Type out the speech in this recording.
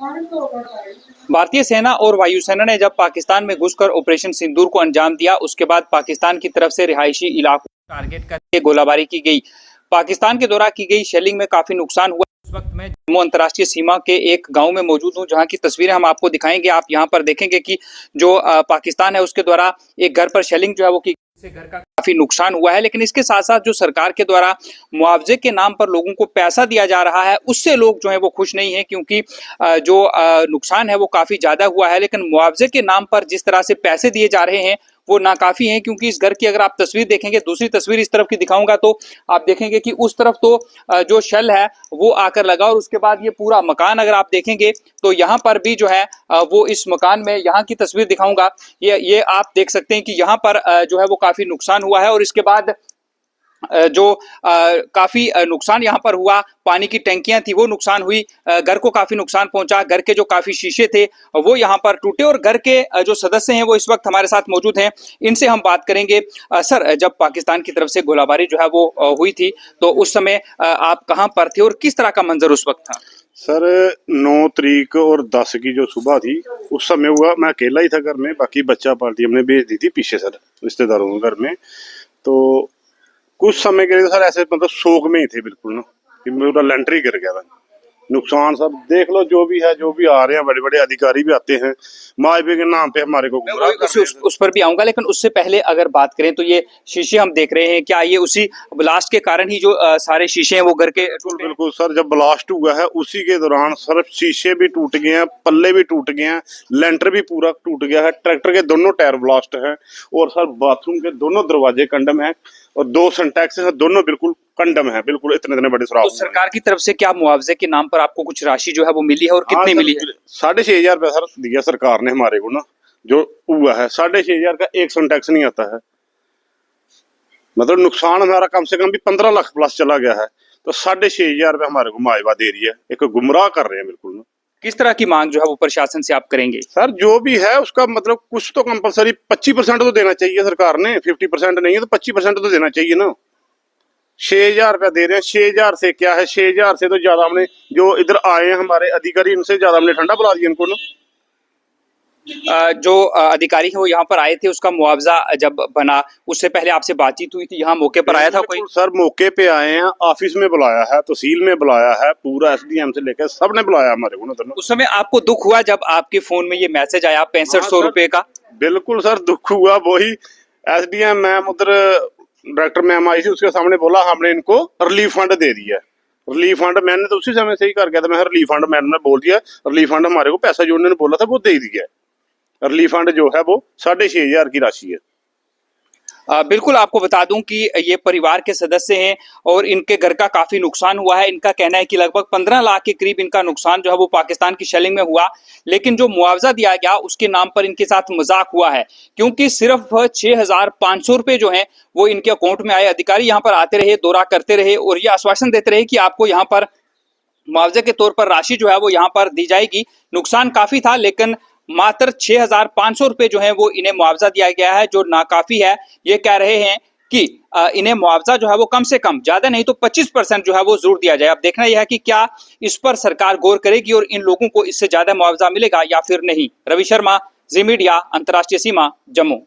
भारतीय सेना और वायुसेना ने जब पाकिस्तान में घुसकर ऑपरेशन सिंदूर को अंजाम दिया, उसके बाद पाकिस्तान की तरफ से रिहायशी इलाकों को टारगेट करके गोलाबारी की गई। पाकिस्तान के द्वारा की गई शेलिंग में काफी नुकसान हुआ। इस वक्त मैं जम्मू अंतर्राष्ट्रीय सीमा के एक गांव में मौजूद हूं, जहां की तस्वीरें हम आपको दिखाएंगे। आप यहां पर देखेंगे कि जो पाकिस्तान है उसके द्वारा एक घर पर शेलिंग जो है वो की, घर का काफी नुकसान हुआ है। लेकिन इसके साथ साथ जो सरकार के द्वारा मुआवजे के नाम पर लोगों को पैसा दिया जा रहा है, उससे लोग जो है वो खुश नहीं है, क्योंकि जो नुकसान है वो काफी ज्यादा हुआ है। लेकिन मुआवजे के नाम पर जिस तरह से पैसे दिए जा रहे हैं वो नाकाफी है, क्योंकि इस घर की अगर आप तस्वीर देखेंगे, दूसरी तस्वीर इस तरफ की दिखाऊंगा, तो आप देखेंगे कि उस तरफ तो जो शेल है वो आकर लगा, और उसके बाद ये पूरा मकान अगर आप देखेंगे तो यहाँ पर भी जो है वो इस मकान में, यहाँ की तस्वीर दिखाऊंगा, ये आप देख सकते हैं कि यहाँ पर जो है वो काफी नुकसान हुआ है। और इसके बाद जो काफी नुकसान यहाँ पर हुआ, पानी की टंकियां थी वो नुकसान हुई, घर को काफी नुकसान पहुंचा, घर के जो काफी शीशे थे वो यहाँ पर टूटे। और घर के जो सदस्य हैं वो इस वक्त हमारे साथ मौजूद हैं, इनसे हम बात करेंगे। सर, जब पाकिस्तान की तरफ से गोलाबारी जो है वो हुई थी, तो उस समय आप कहाँ पर थे और किस तरह का मंजर उस वक्त था? सर 9 तारीख और 10 की जो सुबह थी उस समय हुआ, मैं अकेला ही था घर में, बाकी बच्चा पार्टी हमने भेज दी थी पीछे सर रिश्तेदारों के घर में। तो कुछ समय के लिए सर ऐसे मतलब शोक में ही थे बिल्कुल ना, कि मेरा लेंटर ही गिर गया था। नुकसान सब देख लो, जो भी है, जो भी आ रहे हैं, बड़े बड़े अधिकारी भी आते हैं, माजबे के नाम पे हमारे को उस पर भी आऊंगा। लेकिन उससे पहले अगर बात करें तो ये शीशे हम देख रहे हैं, क्या ये उसी ब्लास्ट के कारण ही जो सारे शीशे हैं वो घर के? बिल्कुल सर, जब ब्लास्ट हुआ है उसी के दौरान सर शीशे भी टूट गए हैं, पल्ले भी टूट गए हैं, लेंटर भी पूरा टूट गया है, ट्रैक्टर के दोनों टायर ब्लास्ट है, और सर बाथरूम के दोनों दरवाजे कंडम है, और 2 सिंटैक्स है, दोनों बिल्कुल कंडम है, बिल्कुल इतने बड़े सुराख। तो सरकार की तरफ से क्या मुआवजे के नाम पर आपको कुछ राशि जो है वो मिली है, और कितनी मिली है? 6,500 रुपया सर दिया सरकार ने हमारे को ना, जो हुआ है 6,500 का एक सिंटैक्स नहीं आता है। मतलब नुकसान हमारा कम से कम भी 15 लाख प्लस चला गया है, तो 6,500 रुपया हमारे को मुआवजा दे रही है, एक गुमराह कर रहे हैं बिल्कुल ना। किस तरह की मांग जो है वो प्रशासन से आप करेंगे? सर जो भी है उसका मतलब कुछ तो कंपलसरी 25% तो देना चाहिए सरकार ने, 50% नहीं है तो 25% तो देना चाहिए ना। 6,000 रुपया दे रहे हैं, 6,000 से क्या है, 6,000 से तो ज्यादा हमने जो इधर आए हैं हमारे अधिकारी, इनसे ज्यादा हमने ठंडा बुला दिया इनको ना। जो अधिकारी है वो यहाँ पर आए थे, उसका मुआवजा जब बना उससे पहले आपसे बातचीत हुई थी? यहाँ मौके पर आया था कोई? सर मौके पे आए हैं, ऑफिस में बुलाया है, तहसील में बुलाया है, पूरा SDM से लेकर सबने बुलाया हमारे को ना। उस समय आपको दुख हुआ जब आपके फोन में ये मैसेज आया 6500 रुपए का? बिल्कुल सर दुख हुआ। वही SDM मैम उधर डायरेक्टर मैम आई थी, उसके सामने बोला हमने इनको रिलीफ फंड दे दिया। रिलीफ फंड मैंने तो उसी समय से ही कर गया था, मैं रिलीफ फंड मैम ने बोल दिया, रिलीफ फंड हमारे को पैसा जो उन्होंने बोला था वो दे दिया। रिलीफ फंड जो है वो 6,500 की राशि है। बिल्कुल, आपको बता दूं कि ये परिवार के सदस्य हैं और इनके घर का काफी नुकसान हुआ है। इनका कहना है कि लगभग 15 लाख के करीब इनका नुकसान जो है वो पाकिस्तान की शेलिंग में हुआ। लेकिन जो मुआवजा दिया गया उसके नाम पर इनके साथ मजाक हुआ है, क्योंकि सिर्फ 6,500 रुपए जो है वो इनके अकाउंट में आए। अधिकारी यहाँ पर आते रहे, दौरा करते रहे और ये आश्वासन देते रहे कि आपको यहाँ पर मुआवजे के तौर पर राशि जो है वो यहाँ पर दी जाएगी। नुकसान काफी था, लेकिन मात्र 6,500 रुपए जो है वो इन्हें मुआवजा दिया गया है, जो नाकाफी है। ये कह रहे हैं कि इन्हें मुआवजा जो है वो कम से कम, ज्यादा नहीं तो 25% जो है वो जरूर दिया जाए। अब देखना यह है कि क्या इस पर सरकार गौर करेगी और इन लोगों को इससे ज्यादा मुआवजा मिलेगा या फिर नहीं। रवि शर्मा, जी मीडिया, अंतर्राष्ट्रीय सीमा, जम्मू।